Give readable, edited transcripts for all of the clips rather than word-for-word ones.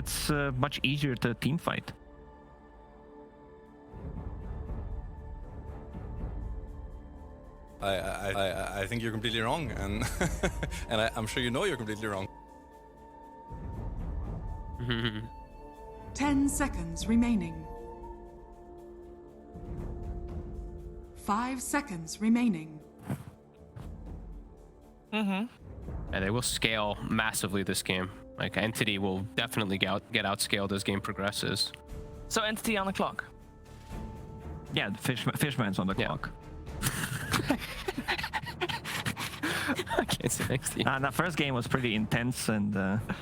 it's much easier to team fight. I think you're completely wrong, and and I'm sure you know you're completely wrong. 10 seconds remaining. 5 seconds remaining. And they will scale massively this game. Like Entity will definitely get outscaled as game progresses. So Entity on the clock. Yeah, the Fishman's on the clock. I can't say next to you. That first game was pretty intense, and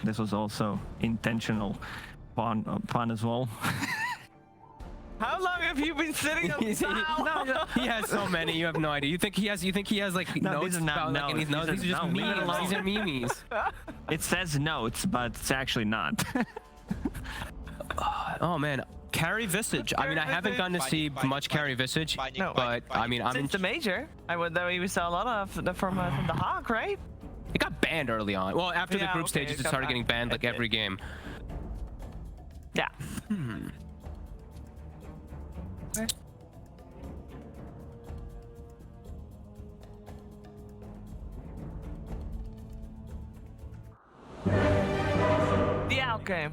this was also intentional fun as well. How long have you been sitting on the towel? He has so many. You have no idea. You think he has like No, notes these are not about like any notes? These are just memes. These are memes. It says notes, but it's actually not. Oh man, Carry Visage. I mean, I haven't gotten to see much Carry Visage, but I mean, I'm Since the major, I would though we saw a lot of from the Hawk, right? It got banned early on. Well, after the Yeah, group okay, stages, it it got started banned. getting banned like It did. every game. Yeah. Okay. The outgame.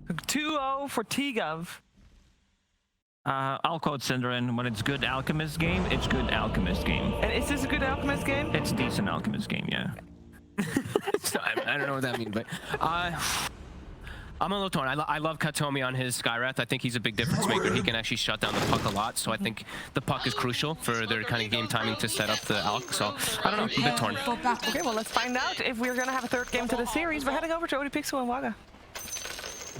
2-0 for T-Gov. I'll quote Cinderin, when it's good Alchemist game, it's good Alchemist game. And is this a good Alchemist game? It's decent Alchemist game, yeah. So, I don't know what that means, but I'm a little torn. I love Katomi on his Skywrath. I think he's a big difference maker. He can actually shut down the puck a lot, so I think the puck is crucial for their kind of game timing to set up the Alch. So I don't know, I'm a bit torn. Okay, well let's find out if we're gonna have a third game to the series. We're heading over to Dpc and Waga.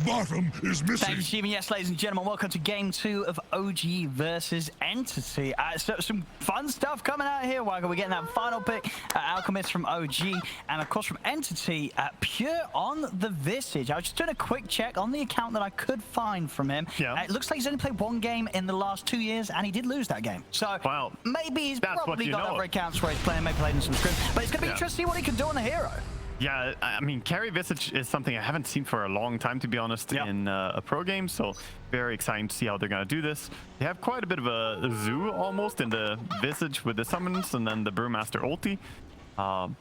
Bottom is missing. Thank you, Stephen. Yes, ladies and gentlemen, welcome to Game 2 of OG versus Entity. So some fun stuff coming out here, Wagga. We're getting that final pick, Alchemist from OG, and of course from Entity, Pure on the Visage. I was just doing a quick check on the account that I could find from him. Yeah. It looks like he's only played one game in the last 2 years, and he did lose that game. So Well, maybe he's that's what probably you got know. other accounts where he's playing, maybe played in some scrims. But it's going to be Yeah. interesting to see what he can do on the hero. Yeah, I mean, Carry Visage is something I haven't seen for a long time, to be honest, Yep. in a pro game, so very exciting to see how they're going to do this. They have quite a bit of a zoo almost in the Visage with the summons and then the Brewmaster ulti.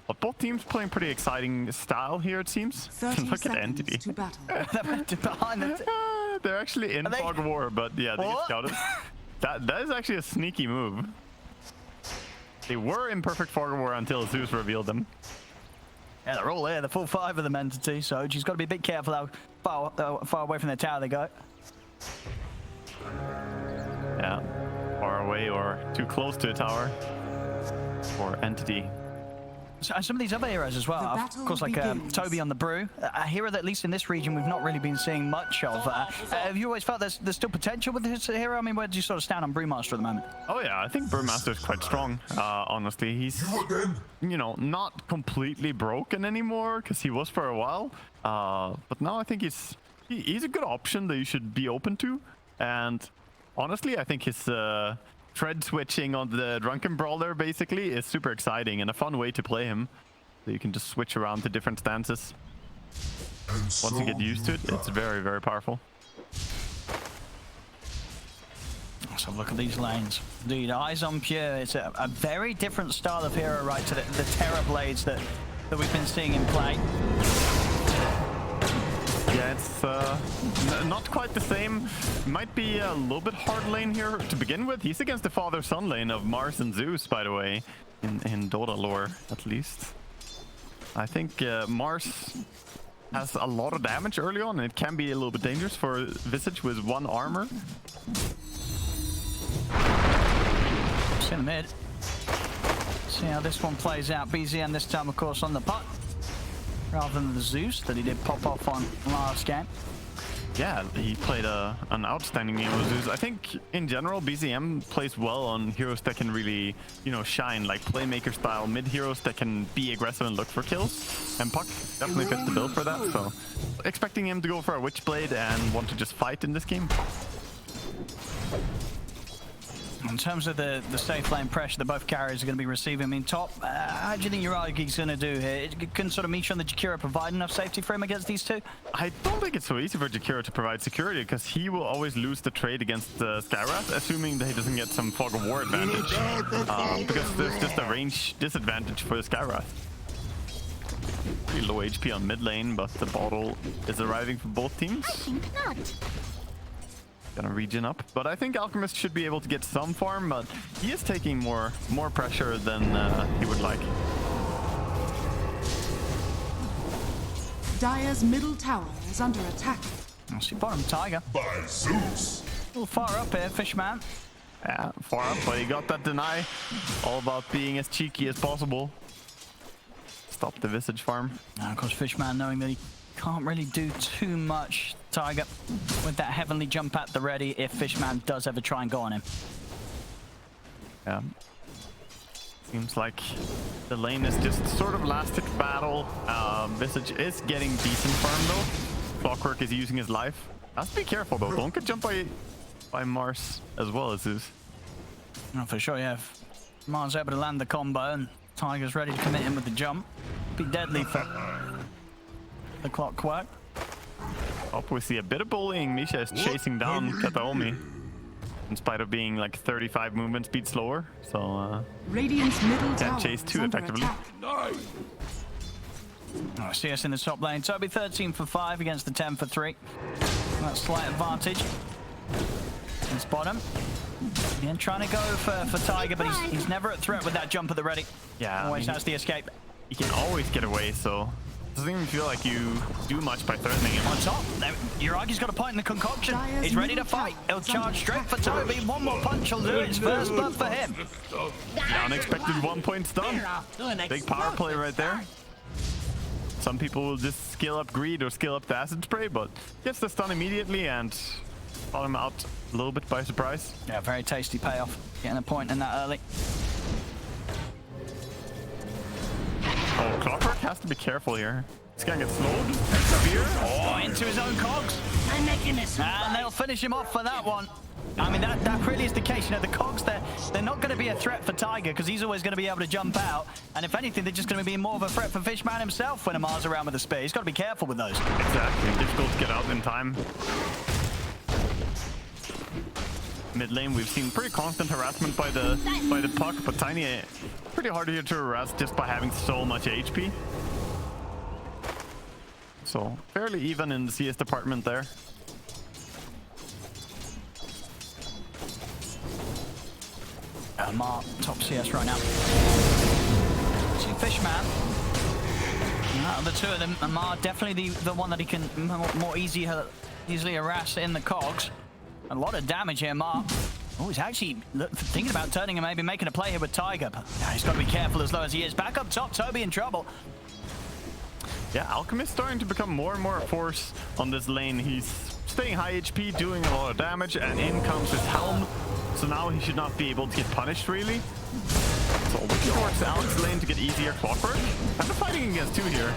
But both teams playing pretty exciting style here, it seems. 30 Look at seconds Entity. to battle. Behind the They're actually in Are they- Fog of War, but yeah, they get What? scouted. That is actually a sneaky move. They were in perfect Fog of War until Zeus revealed them. Yeah, they're all there, the full 5 of them Entity, so she's got to be a bit careful how far away from the tower they go. Yeah, far away or too close to a tower for Entity. So, and some of these other heroes as well, The of battle course, like begins. Toby on the Brew, a hero that at least in this region we've not really been seeing much of. Have you always felt there's still potential with this hero? I mean, where do you sort of stand on Brewmaster at the moment? Oh yeah, I think Brewmaster is quite strong. Honestly, he's, you know, not completely broken anymore because he was for a while. But now I think he's a good option that you should be open to. And honestly, I think his thread switching on the Drunken Brawler basically is super exciting and a fun way to play him. So you can just switch around to different stances. Once you get used to it, it's very, very powerful. So look at these lanes. Dude, Eyes on Pure, it's a very different style of hero, right, to the Terror Blades that we've been seeing in play. Yeah, it's not quite the same. Might be a little bit hard lane here to begin with. He's against the father-son lane of Mars and Zeus, by the way, in Dota lore, at least. I think Mars has a lot of damage early on, and it can be a little bit dangerous for Visage with 1 armor. It's in the mid. See how this one plays out. BZN this time, of course, on the puck, rather than the Zeus that he did pop off on last game. Yeah, he played an outstanding game with Zeus. I think in general, BZM plays well on heroes that can really, you know, shine, like playmaker style mid heroes that can be aggressive and look for kills. And Puck definitely fits the bill for that. So expecting him to go for a Witchblade and want to just fight in this game. In terms of the safe lane pressure that both carriers are going to be receiving, I mean, top, how do you think Uragi's going to do here? Can sort of Misha and the Jakiro provide enough safety for him against these two? I don't think it's so easy for Jakiro to provide security, because he will always lose the trade against Skywrath, assuming that he doesn't get some Fog of War advantage. Because there's just a range disadvantage for the Skywrath. Pretty low HP on mid lane, but the bottle is arriving for both teams. I think not. Gonna regen up, but I think Alchemist should be able to get some farm, but he is taking more pressure than he would like. Dire's middle tower is under attack. I see bottom Tiger. By Zeus. A little far up here, Fishman. Yeah, far up, but he got that deny. All about being as cheeky as possible. Stop the Visage farm. And of course, Fishman knowing that he can't really do too much, Tiger, with that heavenly jump at the ready if Fishman does ever try and go on him. Yeah. Seems like the lane is just sort of last hit battle. Visage is getting decent farm though. Clockwork is using his life. Has to be careful though. Don't get jumped by Mars as well as Zeus. No, for sure, yeah. If Mars able to land the combo and Tiger's ready to commit him with the jump, be deadly for the Clockwork. Up we see a bit of bullying. Misha is chasing down Kataomi in spite of being like 35 movement speed slower. So Radiant's middle tower can't chase is too under effectively. attack. Oh, CS in the top lane. Toby 13 for 5 against the 10 for 3. That's slight advantage. It's bottom. Again, trying to go for Tiger, but he's never at threat with that jump at the ready. Yeah, Always has the escape. you can always get away, so it doesn't even feel like you do much by threatening him. On top, Uragi's got a point in the concoction. Dire's He's ready to middle fight. tower He'll is charge under straight for attack. Toby. One more punch will do it. It's first blood for him. The unexpected 1 point stun. Big power play right there. Some people will just skill up greed or skill up the acid spray, but gets the stun immediately and caught him out a little bit by surprise. Yeah, very tasty payoff. Getting a point in that early. Oh, Clockwork has to be careful here. He's gonna get slowed. Severe. Oh, into his own cogs. I'm making this. And they'll finish him off for that one. I mean, that really is the case. You know, the cogs, they're not going to be a threat for Tiger because he's always going to be able to jump out. And if anything, they're just going to be more of a threat for Fishman himself when Amar's around with a spear. He's got to be careful with those. Exactly. Difficult to get out in time. Mid lane, we've seen pretty constant harassment by the puck, but Tiny pretty hard here to harass just by having so much HP. So fairly even in the CS department there. Amar, top CS right now. See Fishman. Out of the two of them, Amar definitely the one that he can more easily harass in the cogs. A lot of damage here, Amar. Oh, he's actually thinking about turning and maybe making a play here with Tiger, but he's got to be careful as low as he is. Back up top, Toby in trouble. Yeah, Alchemist starting to become more and more a force on this lane. He's staying high HP, doing a lot of damage, and in comes his Helm. So now he should not be able to get punished, really. So looking towards Alex's lane to get easier Clockwork. Kind of fighting against two here.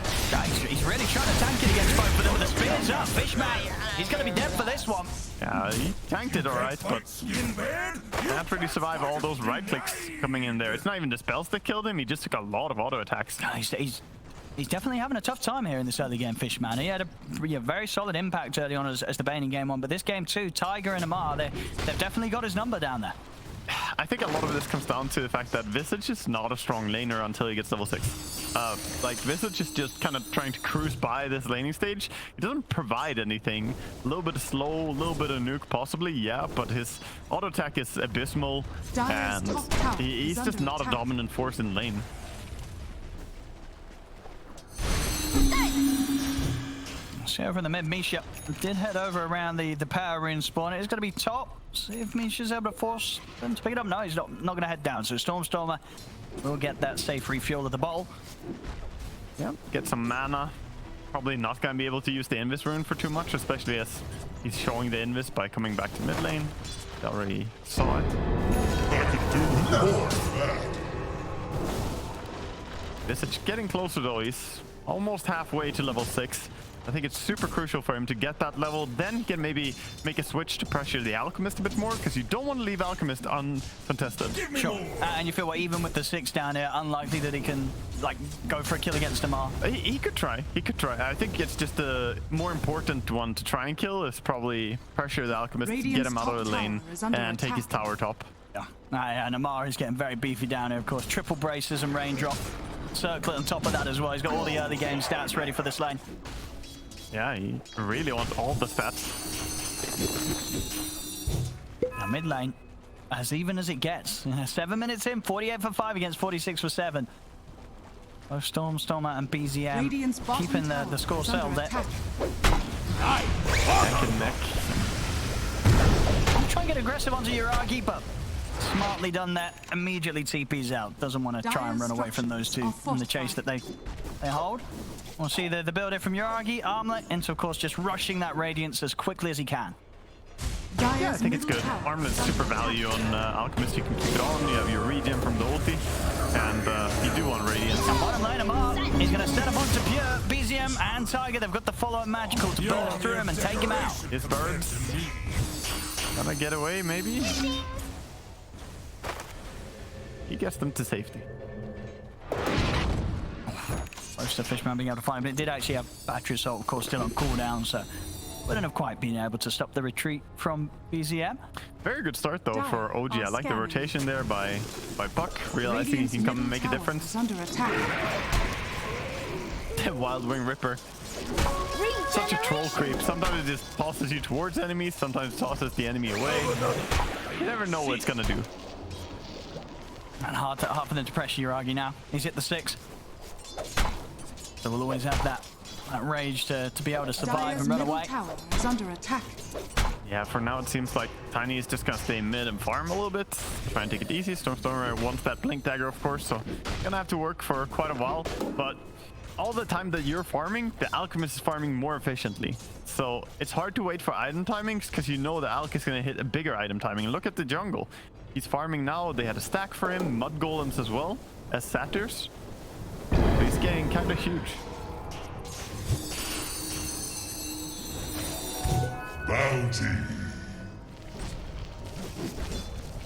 He's really trying to tank it against both of them with the spears up. Fishman, he's going to be dead for this one. Yeah, he tanked it alright, but can't really survive all those right clicks coming in there. It's not even the spells that killed him, he just took a lot of auto attacks. He's definitely having a tough time here in this early game, Fishman. He had a very solid impact early on as the Baning game on, but this game too, Tiger and Amar, they've definitely got his number down there. I think a lot of this comes down to the fact that Visage is not a strong laner until he gets level 6. Like, Visage is just kind of trying to cruise by this laning stage. He doesn't provide anything. A little bit of slow, a little bit of nuke possibly, yeah, but his auto attack is abysmal, and he's just not a dominant force in lane. See over in the mid, Misha did head over around the power rune spawn. It's going to be top. See if Misha's able to force them to pick it up. No, he's not going to head down. So Stormstormer will get that safe refuel of the bottle. Yeah, get some mana. Probably not going to be able to use the Invis rune for too much, especially as he's showing the Invis by coming back to mid lane. He already saw it. I could do more of that. Visage getting closer though. He's almost halfway to level 6. I think it's super crucial for him to get that level. Then he can maybe make a switch to pressure the Alchemist a bit more, because you don't want to leave Alchemist uncontested. Sure. And you feel what, even with the 6 down here, unlikely that he can like go for a kill against Amar. He could try. He could try. I think it's just the more important one to try and kill is probably pressure the Alchemist, to get him out of the lane, and take his tower top. Yeah. And Amar is getting very beefy down here, of course. Triple braces and raindrop. Circlet on top of that as well. He's got all the early game stats ready for this lane. Yeah, he really wants all the stats. Now mid lane, as even as it gets. 7 minutes in, 48 for 5 against 46 for 7. Both Stormer and BZM keeping the score settled there. Neck and neck. Try and get aggressive onto Yuragi, but smartly done that. Immediately TP's out. Doesn't want to try and run away from those two in the chase that they hold. We'll see the build here from Yuragi, Armlet, into of course just rushing that Radiance as quickly as he can. Yeah, I think it's good. Armlet's super value on Alchemist. You can keep it on. You have your regen from the ulti, and you do want Radiance. And bottom lane, Amar, he's going to set up onto Pure, BZM and Tiger. They've got the follow-up magical to burst through him and take him out. His birds gonna get away, maybe. He gets them to safety. Close to Fishman being able to find him, but it did actually have battery assault, of course, still on cooldown, so wouldn't have quite been able to stop the retreat from BZM. Very good start though for OG. I like the rotation there by Puck, realizing he can come and make a difference. The Wild Wing Ripper. Such a troll creep. Sometimes it just tosses you towards enemies, sometimes it tosses the enemy away. You never know what it's gonna do. And hard for them to pressure Yuragi now. He's hit the 6. So we'll always have that rage to be able to survive and run away. Tower is under attack. Yeah, for now it seems like Tiny is just gonna stay mid and farm a little bit. Try and take it easy. Stormstormer wants that Blink Dagger, of course, so gonna have to work for quite a while. But all the time that you're farming, the Alchemist is farming more efficiently. So it's hard to wait for item timings, because you know the Alch is gonna hit a bigger item timing. Look at the jungle. He's farming now. They had a stack for him, Mud Golems as well as Satyrs. So he's getting kind of huge. Bounty.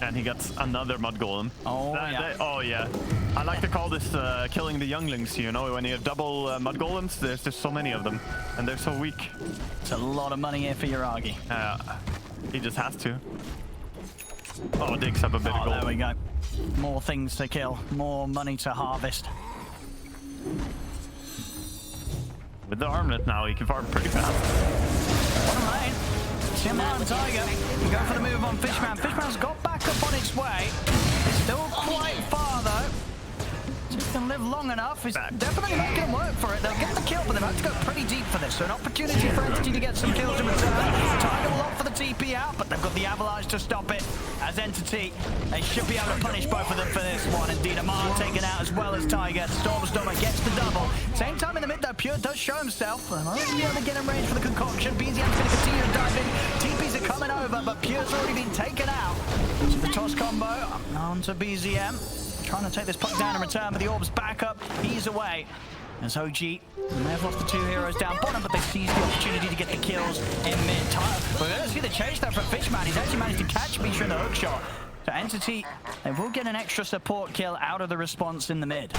And he gets another Mud Golem. Oh, yeah. Oh, yeah. I like to call this killing the younglings, you know? When you have double Mud Golems, there's just so many of them. And they're so weak. It's a lot of money here for Yuragi. He just has to. Oh, digs up a bit of gold. There we go. More things to kill. More money to harvest. With the armlet now, he can farm pretty fast. Bottom lane. Shimmer and Tiger go for the move on Fishman. Fishman's got back up on its way. It's still quite far though. Just can live long enough. It's definitely not going to work for it. They'll get the kill, but they've had to go pretty deep for this. So an opportunity for Entity to get some kills in return. Tiger will opt for the TP out, but they've got the Avalanche to stop it. As Entity, they should be able to punish both of them for this one. Indeed, Amar taken out as well as Tiger. Stormer gets the double. Same time in the mid though, Pure does show himself. And I'll be able to get in range for the concoction. BZM's going to continue to dive in. TPs are coming over, but Pure's already been taken out. So the toss combo onto BZM. Trying to take this puck down in return, but the orb's back up. He's away. As OG, they've lost the 2 heroes down bottom, but they seize the opportunity to get the kills in mid-time. We're going to see the chase there from Fishman. He's actually managed to catch Misha in the hook shot. So Entity, they will get an extra support kill out of the response in the mid.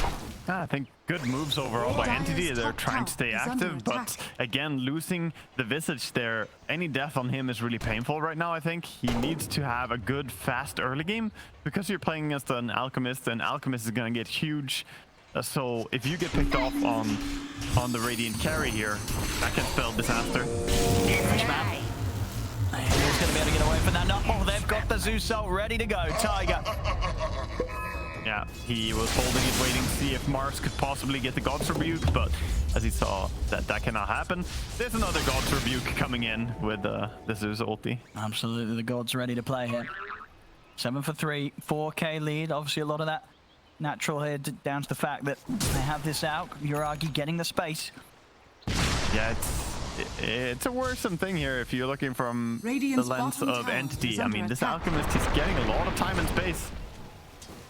I think good moves overall by Entity. They're trying to stay active, but again, losing the Visage there, any death on him is really painful right now, I think. He needs to have a good, fast early game, because you're playing against an Alchemist, and Alchemist is going to get huge. So if you get picked off on the Radiant carry here, that can spell disaster. Fishman. He's going to be able to get away from that. Oh, they've got the Zeus ult ready to go. Tiger. Yeah, he was holding it, waiting to see if Mars could possibly get the God's Rebuke, but as he saw that cannot happen, there's another God's Rebuke coming in with the Zeus ulti. Absolutely, the God's ready to play here. 7 for 3, 4k lead. Obviously, a lot of that natural here down to the fact that they have this out. Yuragi getting the space. Yeah, it's a worrisome thing here if you're looking from the lens of Entity. I mean, this Alchemist is getting a lot of time and space.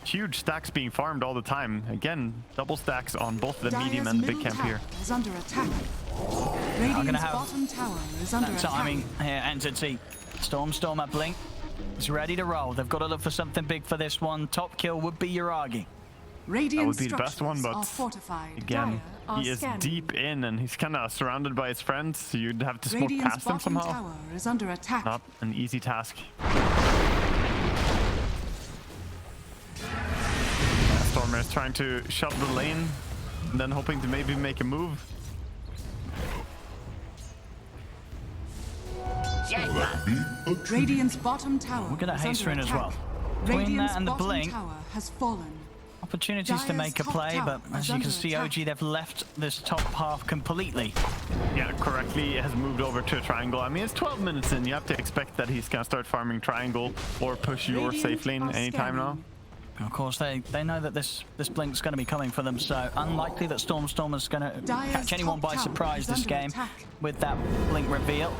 huge stacks being farmed all the time. Again, double stacks on both the Dire's medium and the big middle camp tower here. is under attack. gonna Radiant's have bottom tower is under That attack. timing here, Entity. Storm at Blink. Is ready to roll. They've got to look for something big for this one. Top kill would be Uragi. Radiant That would be the best one, structures but are fortified. again, Dire are he is scanning. deep in and he's kind of surrounded by his friends. So you'd have to smoke Radiant's past him bottom somehow. tower is under attack. Not an easy task. Stormer is trying to shut the lane and then hoping to maybe make a move. Radiant's bottom tower. We're gonna is haste under in as attack. well. Between Radiant's that and the bottom blink, tower has fallen. opportunities to Dire's make a top play, tower but as is you can under see, attack. OG, they've left this top half completely. Yeah, correctly has moved over to a triangle. I mean, it's 12 minutes in. You have to expect that he's gonna start farming triangle or push your Radiant safe lane are anytime now. scanning. Of course, they know that this blink's going to be coming for them, so unlikely that Storm is going to Dire's catch anyone top by tower surprise is this under game attack. with that blink reveal.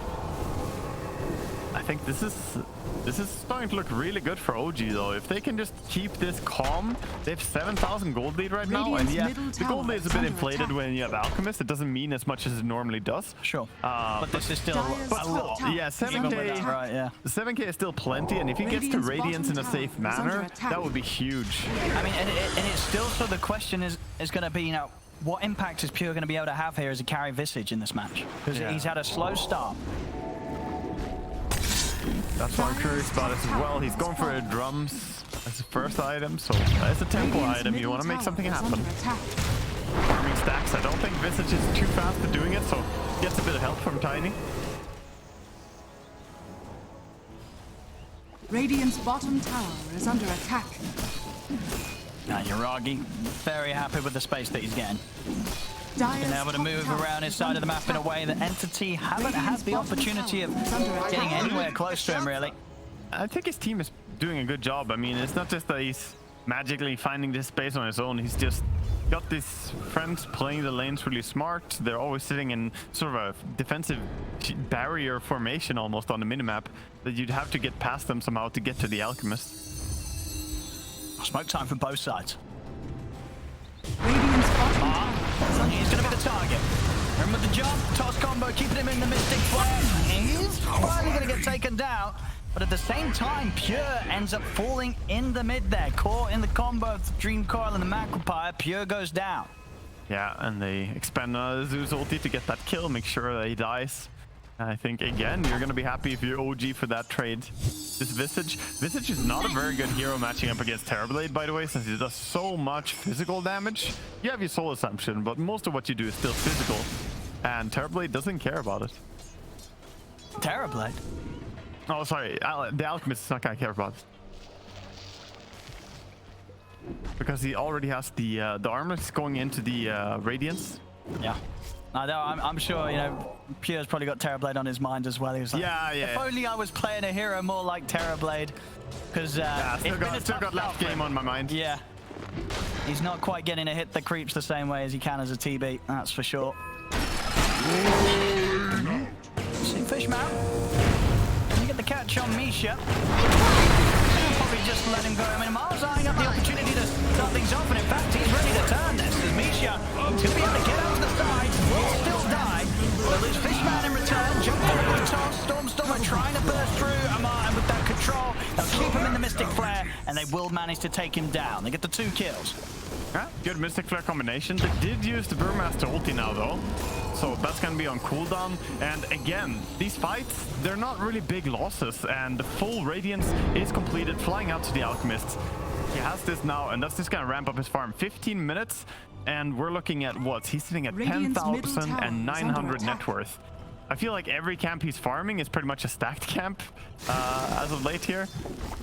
I think this is starting to look really good for OG though. If they can just keep this calm, they have 7,000 gold lead right now, and Radiant's yeah, middle the gold tower lead is a is bit under inflated attack. when you have Alchemist. It doesn't mean as much as it normally does. Sure, but this is still Dire's a lot. top tower Yeah, is under 7K, attack. Right, yeah. 7K is still plenty, and if he gets to Radiant's Radiance in a bottom safe tower is under manner, attack. that would be huge. I mean, and it's still, so the question is going to be, you know, what impact is Pure going to be able to have here as a carry Visage in this match? Because Yeah. he's had a slow start. That's what I'm curious about as well. He's going for drums as the first item, so as a tempo Radiant's item, you middle want to make tower something is happen. under attack. Farming stacks, I don't think Visage is too fast at doing it, so gets a bit of help from Tiny. Radiant's bottom tower is under attack. Now, Uragi, very happy with the space that he's getting. Dire's Being able to top move tower around his is side of the under map in a attack. way that Entity haven't had Radiant's the bottom opportunity of tower is under attack. getting anywhere close to him, really. I think his team is doing a good job. I mean, it's not just that he's magically finding this space on his own. He's just got these friends playing the lanes really smart. They're always sitting in sort of a defensive barrier formation almost on the minimap that you'd have to get past them somehow to get to the Alchemist. Smoke time from both sides. Radiant's bottom tower is under He's going to be the target. And with the jump, toss combo, keeping him in the Mystic Flare. He's finally going to get taken down. But at the same time, Pure ends up falling in the mid there. Caught in the combo of the Dream Coil and the Macropire. Pure goes down. Yeah, and they expand Zeus ulti to get that kill, make sure that he dies. And I think, again, you're going to be happy if you're OG for that trade. This Visage is not a very good hero matching up against Terrorblade, by the way, since he does so much physical damage. You have your soul assumption, but most of what you do is still physical. And Terrorblade doesn't care about it. Terrorblade. Oh, sorry, the Alchemist is not going to care about it. Because he already has the armor going into the Radiance. Yeah. I'm sure, you know, Pure's probably got Terrorblade on his mind as well. He was like, Yeah. if only I was playing a hero more like Terrorblade. Because Yeah, still got last game on my mind. Yeah. He's not quite getting to hit the creeps the same way as he can as a TB, that's for sure. See Fishman. You get the catch on Misha. Probably just let him go. I mean, Miles eyeing up the opportunity to start things off, and in fact, he's ready to turn this. As Misha is going to be able to get out to the side, will still die. But lose Fishman in return, jump forward with toss. Stormer trying to burst through, and with that control, they'll keep him in the Mystic Flare, and they will manage to take him down. They get the 2 kills. Yeah, good Mystic Flare combination. They did use the Brewmaster ulti now, though. So that's going to be on cooldown. And again, these fights, they're not really big losses. And the full Radiance is completed, flying out to the Alchemist. He has this now, and that's just going to ramp up his farm. 15 minutes, and we're looking at what? He's sitting at Radiant's middle 10,900 tower is under net attack. worth. I feel like every camp he's farming is pretty much a stacked camp as of late here.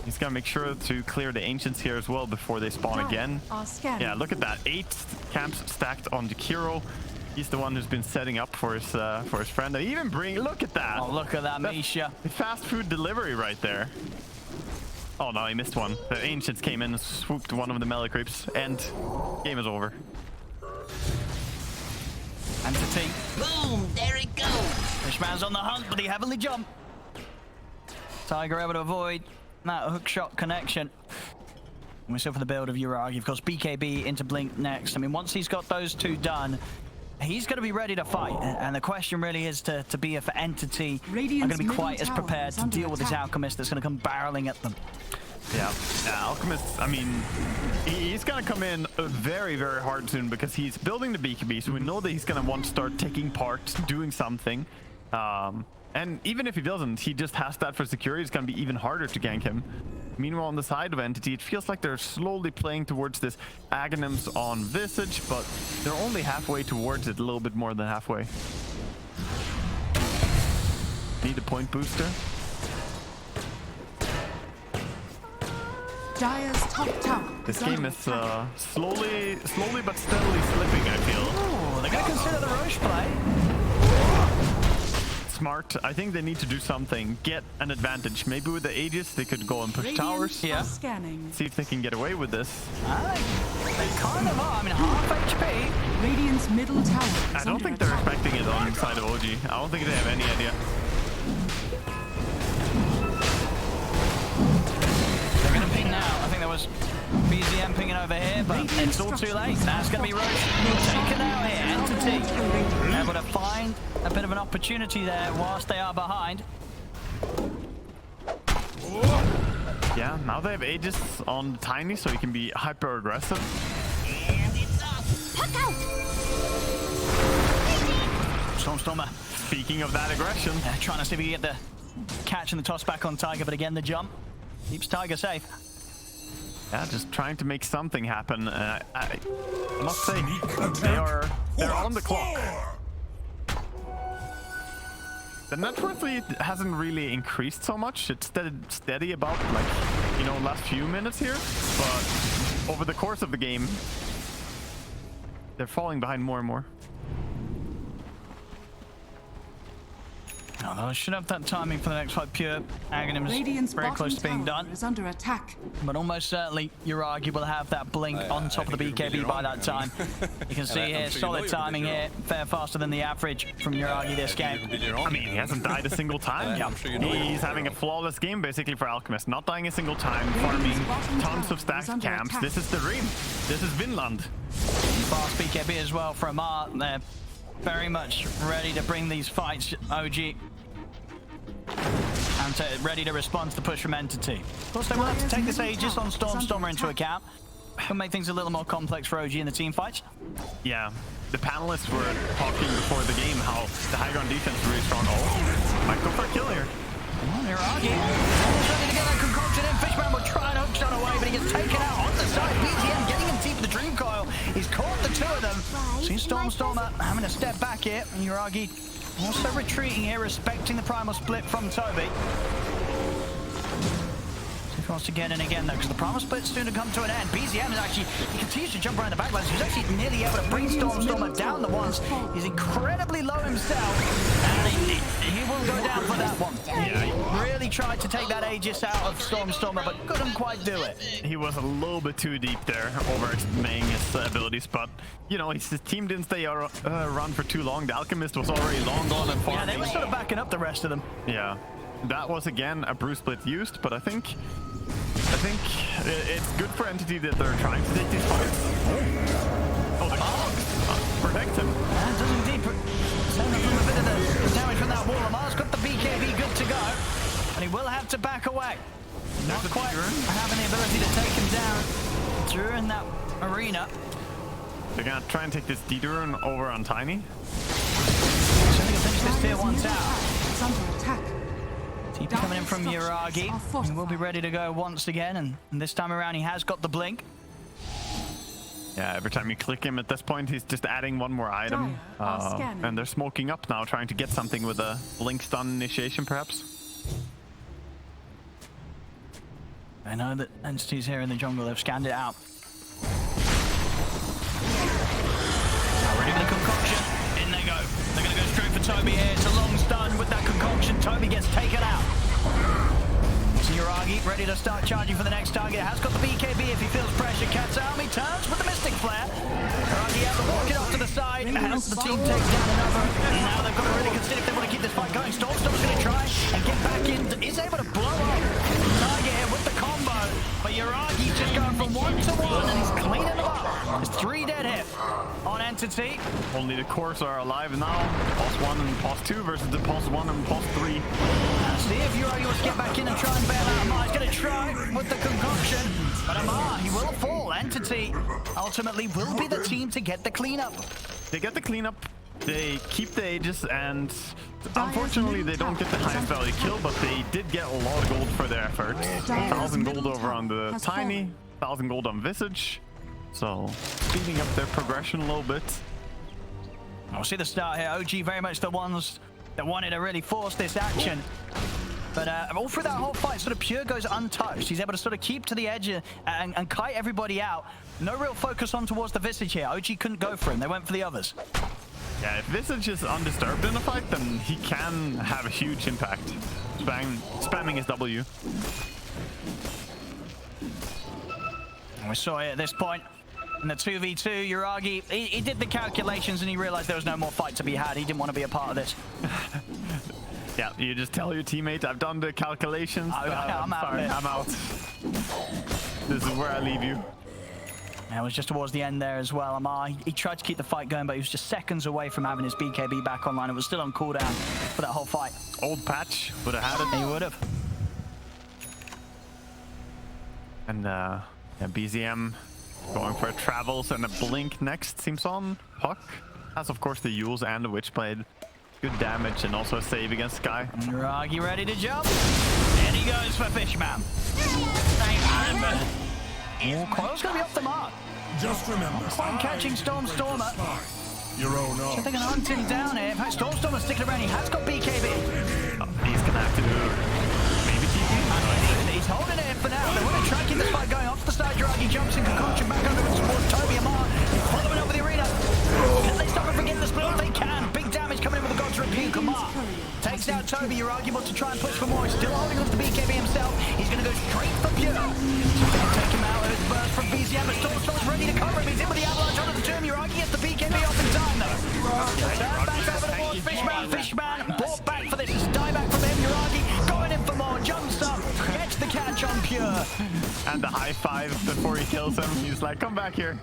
He's going to make sure to clear the Ancients here as well before they spawn again. are scanning. Yeah, look at that. 8 camps stacked on the Kiro. He's the one who's been setting up for his friend. They even bring, look at that. Oh, look at that, That's Misha. fast food delivery right there. Oh no, he missed one. The Ancients came in and swooped one of the melee creeps, and game is over. Entity. Boom, there it goes. Fishman's on the hunt, but he heavily jumped. Tiger able to avoid that hook shot connection. We're still for the build of Uragi. Of course, BKB into Blink next. I mean, once he's got those two done, he's going to be ready to fight. And the question really is to be for Entity are going to be quite as prepared to deal with this Alchemist that's going to come barreling at them. Yeah, Alchemist, I mean, he's going to come in very, very hard soon because he's building the BKB, so we know that he's going to want to start taking part, doing something. And even if he doesn't, he just has that for security. It's going to be even harder to gank him. Meanwhile, on the side of Entity, it feels like they're slowly playing towards this Aghanims on Visage, but they're only halfway towards it, a little bit more than halfway. Need a point booster. Dire's top tower. This game is slowly but steadily slipping, I feel. Oh, they're going to consider the Roche play. Smart. I think they need to do something. Get an advantage. Maybe with the Aegis, they could go and push towers. Yeah. Scanning. See if they can get away with this. They kind of are. I mean, half HP. Radiant's middle tower. I don't think they're expecting it on the side of OG. I don't think they have any idea. They're going to ping now. I think there was BZM pinging over here, but it's all too late. That's going to be Roche taken out here. Entity able to find a bit of an opportunity there whilst they are behind. Yeah, now they have Aegis on Tiny, so he can be hyper aggressive. And it's off. Puck out. Stormstormer Speaking of that aggression, trying to see if he can get the catch and the toss back on Tiger, but again the jump keeps Tiger safe. yeah, just trying to make something happen. I must say, they're on the clock. The net worth lead hasn't really increased so much. It's steady about, like, you know, last few minutes here. But over the course of the game, they're falling behind more and more. Oh, they should have that timing for the next fight. Pure Aghanims very close to being done. Is under attack. But almost certainly, Uragi will have that blink on top of the BKB by that time. You can see here, solid timing here. Fair faster than the average from Uragi this game. I mean, he hasn't died a single time. He's having a flawless game, basically, for Alchemist. Not dying a single time, farming tons of stacked camps. This is the dream. This is Vinland. Fast BKB as well from Amar. They're very much ready to bring these fights, OG. And ready to respond to the push from Entity. Of course, they will have to take this Aegis on Stormstormer into account. Can make things a little more complex for OG in the team fights. Yeah, the panelists were talking before the game how the high ground defense is really strong. Oh, might go for a kill here. Uragi almost ready to get that concoction in. Fishman will try and hook shot away, but he gets taken out on the side. BTM getting him deep in the Dream Coil. He's caught the two of them. See Stormstormer having to step back here, and Uragi also retreating here, respecting the primal split from Toby. He wants to get in again though, because the primal split's soon to come to an end. BZM is actually, he continues to jump around the backlines. He's actually nearly able to bring Stormstormer down the ones. He's incredibly low himself, and he will go down for that one. Yeah, he really tried to take that Aegis out of Stormstormer, but couldn't quite do it. He was a little bit too deep there, overestimating his abilities, but, you know, his team didn't stay run for too long. The Alchemist was already long gone and farming. Yeah, they were sort of backing up the rest of them. Yeah, that was, again, a Bruce split used, but I think it's good for Entity that they're trying to take these fights. Oh, the Hog protects him. That does indeed send him a bit of the damage from that wall. Amar's got the BKB good to go, and he will have to back away. Not quite having the ability to take him down during that arena. They're gonna try and take this D-Durn over on Tiny. So they can finish this tier 1 tower. It's under attack. TP coming in from Uragi. He will be ready to go once again, and this time around he has got the blink. Yeah, every time you click him at this point, he's just adding one more item. And they're smoking up now, trying to get something with a blink stun initiation, perhaps. I know that entities here in the jungle have scanned it out. Ready for the concoction. In they go. They're going to go straight for Toby here. It's a long stun with that concoction. Toby gets taken out. So Uragi ready to start charging for the next target. Has got the BKB if he feels pressure. Cat's Army turns with the Mystic Flare. Uragi able to walk it off to the side. Helps the team take down another. Now they've got to really consider if they want to keep this fight going. Stormstorm's going to try and get back in. Is able to blow up target here with the combo. But Uragi's just going from one 1-to-1, and he's cleaning them up. There's 3 dead here on Entity. Only the cores are alive now. Pulse 1 and Pulse 2 versus the Pulse 1 and Pulse 3. Now see if Uri wants to get back in and try and bail out Amar. He's going to try with the concoction, but Amar, he will fall. Entity ultimately will be the team to get the cleanup. They get the cleanup, they keep the Aegis, and unfortunately they don't get the highest value kill, but they did get a lot of gold for their efforts. 1,000 gold over on the Tiny, 1,000 gold on Visage. So, speeding up their progression a little bit. We'll see the start here. OG very much the ones that wanted to really force this action. But all through that whole fight, sort of Pure goes untouched. He's able to sort of keep to the edge and kite everybody out. No real focus on towards the Visage here. OG couldn't go for him. They went for the others. Yeah, if Visage is undisturbed in a fight, then he can have a huge impact. Spamming his W. And we saw it at this point. In the 2v2, Yuragi, he did the calculations and he realized there was no more fight to be had. He didn't want to be a part of this. Yeah, you just tell your teammate, I've done the calculations. I'm out. Sorry, I'm out. This is where I leave you. And it was just towards the end there as well. Amar, he tried to keep the fight going, but he was just seconds away from having his BKB back online. It was still on cooldown for that whole fight. Old patch, would have had it. He would have. And yeah, BZM going for a Travels and a Blink next. Seems on. Puck has, of course, the Yules and the Witchblade. Good damage and also a save against Sky. Yuragi ready to jump. And he goes for Fishman. Coil's going to be off the mark. Just remember, Quite catching Stormstormer. your own So arm. they're going to hunt him down here. In fact, Stormstormer's sticking around. He has got BKB. Oh, he's gonna have to do maybe TP. He's holding it in for now. They want to try and keep this fight going off the side. Yuragi jumps in concoction back over towards Toby Amar. Following over the arena. Can they stop him from getting the split? They can. Big damage coming in with the God's Rebuke. Amar takes out Toby. Yuragi wants to try and push for more. He's still holding on to the BKB himself. He's going to go straight for Pure. Take him out. There's burst from BZM, but Storm's ready to cover him. He's in with the avalanche onto the tomb. Yuragi gets the BKB off in time, though. Turn back over towards Fishman. Fishman brought back for this. Die back from him. Yuragi going in for more. Jumps up. Gets the catch on Pure. And the high five before he kills him. He's like, come back here.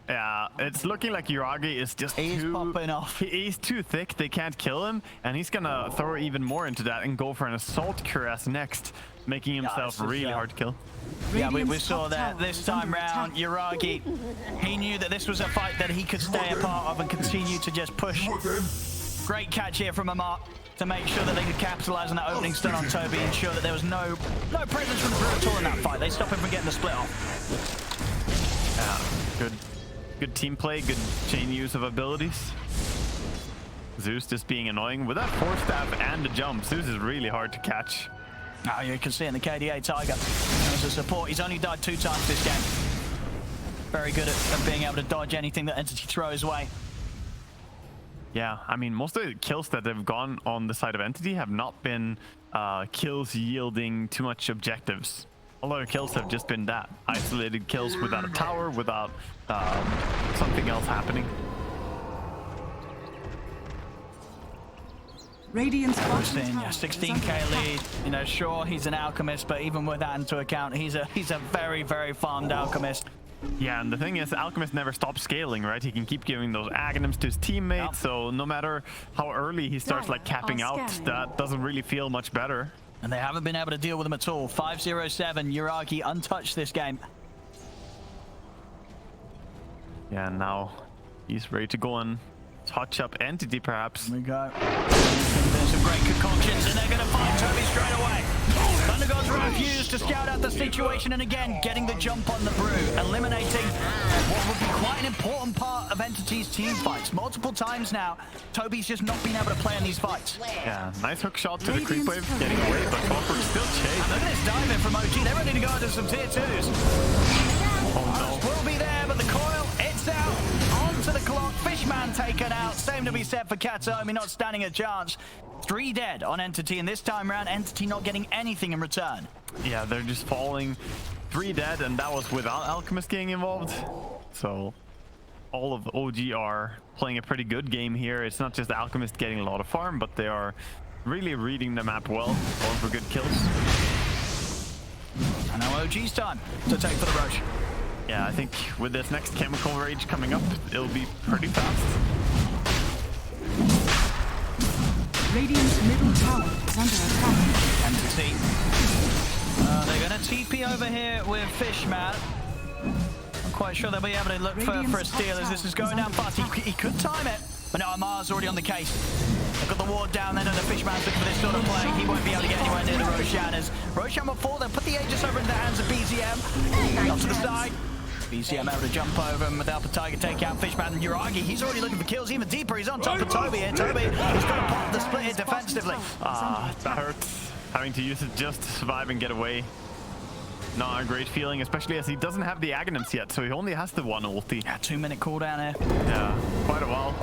Yeah, it's looking like Yuragi is just He's popping off. He's too thick. They can't kill him. And he's going to throw even more into that and go for an Assault Cuirass next, making himself really hard to kill. Yeah, we saw that this time round. Yuragi, he knew that this was a fight that he could stay a part of and continue to just push. Great catch here from Amar to make sure that they could capitalize on that opening stun on Toby, ensure that there was no presence from the Brew at all in that fight. They stop him from getting the split off. Yeah, good team play, good chain use of abilities. Zeus just being annoying. With that Force Staff and the jump, Zeus is really hard to catch. Oh, you can see in the KDA Tiger as a support. He's only died 2 times this game. Very good at being able to dodge anything that Entity throws away. Yeah, I mean, most of the kills that have gone on the side of Entity have not been kills yielding too much objectives. A lot of kills have just been that. Isolated kills without a tower, without something else happening. Radiant's bottom Yeah, tower is 16k under attack. lead. You know, sure, he's an alchemist, but even with that into account, he's a very, very farmed alchemist. Yeah, and the thing is, Alchemist never stops scaling, right? He can keep giving those Aghanims to his teammates, Yep. so no matter how early he starts like capping out, that doesn't really feel much better. And they haven't been able to deal with him at all. 507, Yuragi untouched this game. Yeah, and now he's ready to go and touch up Entity, perhaps. Here we go. There's some great concoctions, and they're going to find Toby straight away. Thunder Gods refuse to scout out the situation, and again, getting the jump on the Brew, eliminating what would be quite an important part of Entity's team fights. Multiple times now, Toby's just not been able to play in these fights. Yeah, nice hook shot to the creep wave, getting away, but Clockwork still chased. And look at this dive in from OG. They're ready to go into some tier 2s. Oh no. Will be there, but the coil, it's out. Onto the clock. Fishman taken out. Same to be said for Katomi, not standing a chance. 3 dead on Entity, and this time around, Entity not getting anything in return. Yeah, they're just falling. 3 dead, and that was without Alchemist getting involved. So all of OG are playing a pretty good game here. It's not just Alchemist getting a lot of farm, but they are really reading the map well, going for good kills. And now OG's time to take for the Roche. Yeah, I think with this next chemical rage coming up, it'll be pretty fast. Radiant's middle tower is under attack. Entity. They're going to TP over here with Fishman. I'm quite sure they'll be able to look for a steal as this is going down fast. He could time it, but no, Amar's already on the case. They've got the ward down there, and the Fishman's looking for this sort of play. He won't be able to get anywhere near the Roshan as Roshan will fall. They'll put the Aegis over into the hands of BZM. Up to the side. BZM able to jump over him without the Tiger take out Fishman and Uragi. He's already looking for kills even deeper. He's on top of Toby here. Toby is going to pop the split here defensively. That hurts. Having to use it just to survive and get away. Not a great feeling, especially as he doesn't have the Aghanims yet, so he only has the one ulti. Yeah, 2-minute cooldown here. Yeah, quite a while.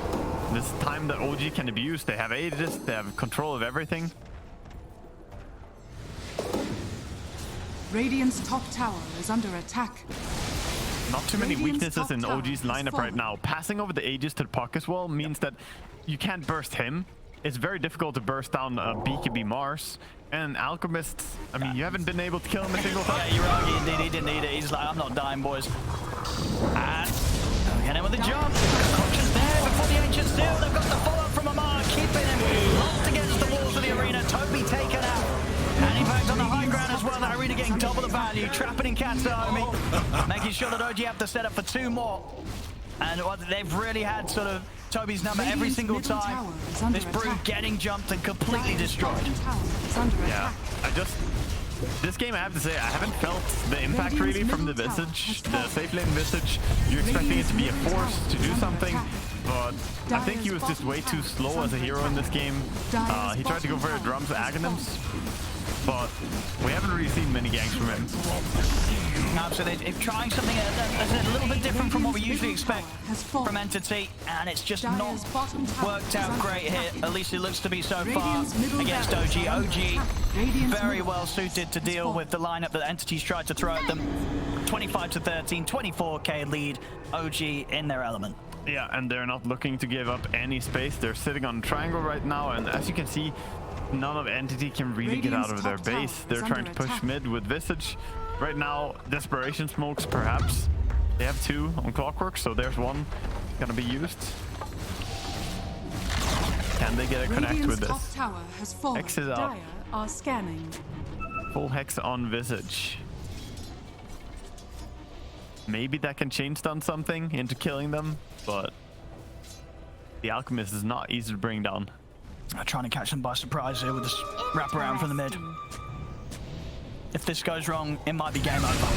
This time that OG can abuse. They have Aegis, they have control of everything. Radiant's top tower is under attack. Not too many Radiant's weaknesses top in tower OG's has lineup fallen. right now. Passing over the Aegis to the puck as well means that you can't burst him. It's very difficult to burst down BKB Mars. And Alchemist, I mean, you haven't been able to kill him a single time. Yeah, Uragi indeed, he didn't need it. He's like, I'm not dying, boys. And get in with the jump. Conscious there before the Ancient Steel. They've got the follow-up from Amar, keeping him locked against the walls of the arena. Toby taken out. And in fact, on the high ground as well, the arena getting double the value. Trapping in Katsuomi, making sure that OG have to set up for 2 more. And they've really had sort of Toby's number every Radiant's single middle time. tower is under This Brood attack. getting jumped and completely Dire's destroyed. bottom tower is under Yeah, attack. this game I have to say, I haven't felt the impact Radiant's really from the middle tower Visage, has the fallen. safe lane Visage. You're expecting it to be a Radiant's middle force tower to do is under something, attack. but I think he was just way too slow as a hero in this game. Dire's He tried to go for the bottom drums tower has Aghanims, but we haven't really seen many ganks from him. Absolutely. They're trying something that's a little bit different from what we usually expect from Entity, and it's just not Dire's bottom tower worked is out under great attack. here. At least it looks to be so far Radiant's middle against tower OG. is under OG attack. Radiant's very middle well suited to deal with the lineup that Entity's tried to throw at them. 25-13, 24k lead. OG in their element. Yeah, and they're not looking to give up any space. They're sitting on triangle right now, and as you can see, none of Entity can really get out of their Radiant's top base. tower They're is trying to under push attack. mid with Visage. Right now, Desperation Smokes, perhaps. They have 2 on Clockwork, so there's 1 gonna be used. Can they get a connect Radiant's with top this? tower has fallen. Hex is up. Dire are scanning. Full Hex on Visage. Maybe that can chain stun something into killing them, but the Alchemist is not easy to bring down. Trying to catch them by surprise here with this wraparound from the mid. If this goes wrong, it might be game over.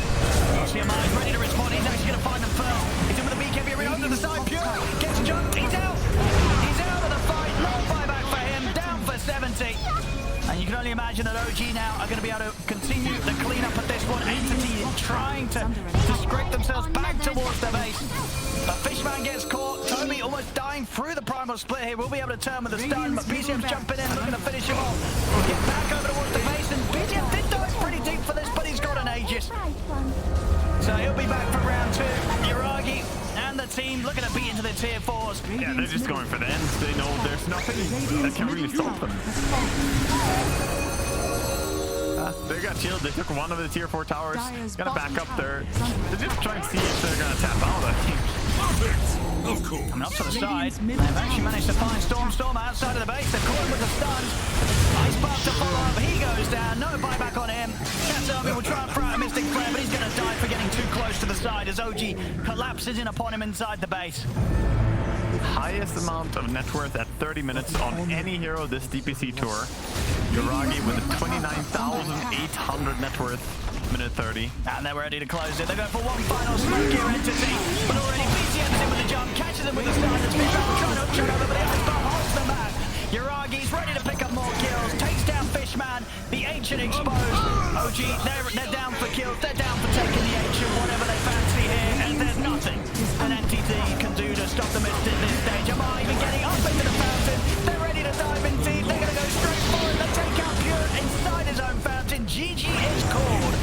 CMI is ready to respond. He's actually going to find them first. He's in with the BKB arena over to the side. Pure gets jumped. He's out. He's out of the fight. No buyback for him. Down for 70. And you can only imagine that OG now are going to be able to continue the cleanup at this one. Entity trying to scrape themselves back towards the base. But Fishman gets caught. Toby almost dying through the primal split here. We'll be able to turn with a stun, but BCM's jumping in, looking to finish him off. Get back over towards the base, and BCM did dive pretty deep for this, but he's got an Aegis. So he'll be back for round 2. Uragi and the team looking to beat into the tier 4s. Yeah, they're just going for the ends. They know there's nothing that can really stop them. They got shielded. They took one of the tier 4 towers. Gonna back up there. They're just trying to see if they're gonna tap out, I think. Of course. Coming up to the side, they've actually managed to find Storm outside of the base. They're caught him with the stuns. Ice Spark to follow up. He goes down. No buyback on him. Katsuomi will try and throw out a Mystic Flare, but he's going to die for getting too close to the side as OG collapses in upon him inside the base. Highest amount of net worth at 30 minutes on any hero this DPC tour. Uragi with a 29,800 net worth, minute 30. And they're ready to close it. They go for one final smoke here, Entity. But already BCM's in with the jump, catches him with the stun. It's been trying to chuck over, but the Ice Spark holds them back. Uragi's ready to pick up more kills, takes down Fishman, the Ancient exposed. OG, they're down for kills, they're down for taking the Ancient, whatever they fancy here, and there's nothing an entity can do to stop them at this stage. Am I even getting up into the fountain? They're ready to dive in deep, they're going to go straight for it, they'll take out Pure inside his own fountain. GG is called.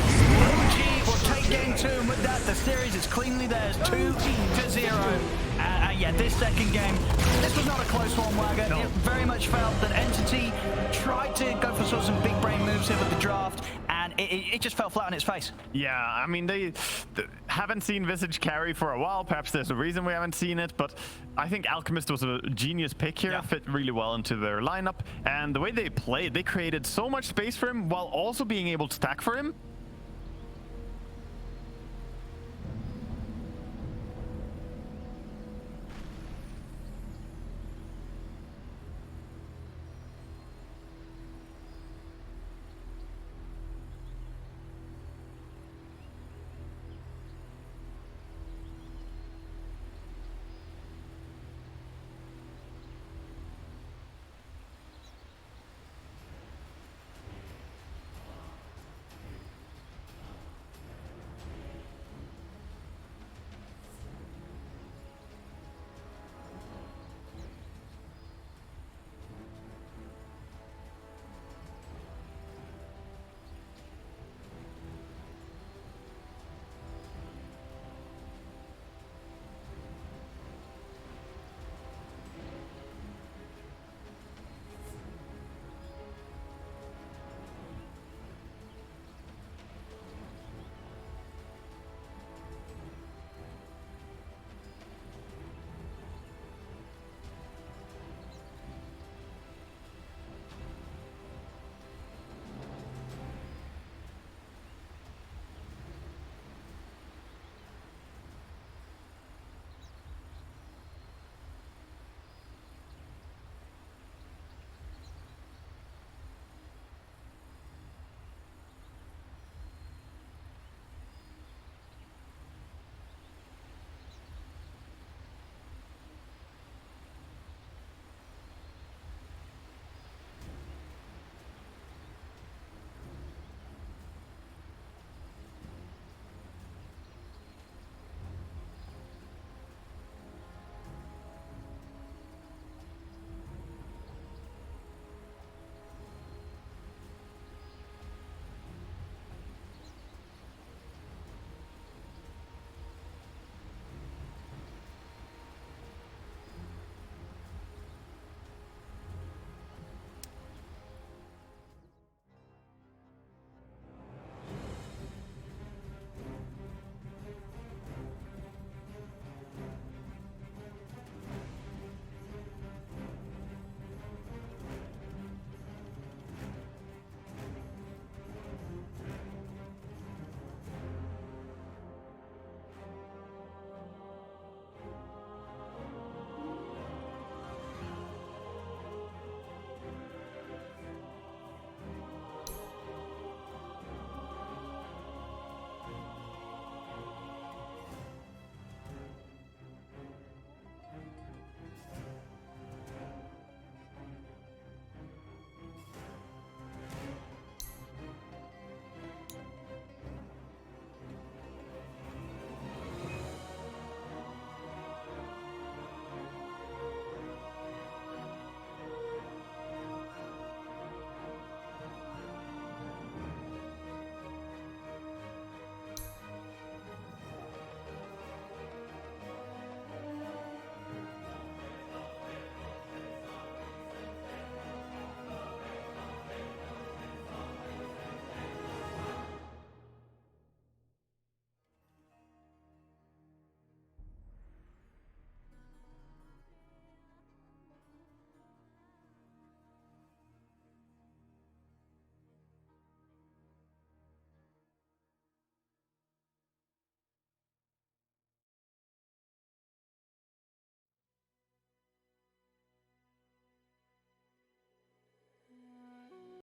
OG will take game 2, and with that, the series is cleanly theirs, 2-0. Yeah, this second game, this was not a close one, Wagger. No. It very much felt that Entity tried to go for sort of some big brain moves here with the draft, and it just fell flat on its face. Yeah, I mean, haven't seen Visage carry for a while. Perhaps there's a reason we haven't seen it, but I think Alchemist was a genius pick here. Yeah. Fit really well into their lineup. And the way they played, they created so much space for him while also being able to stack for him.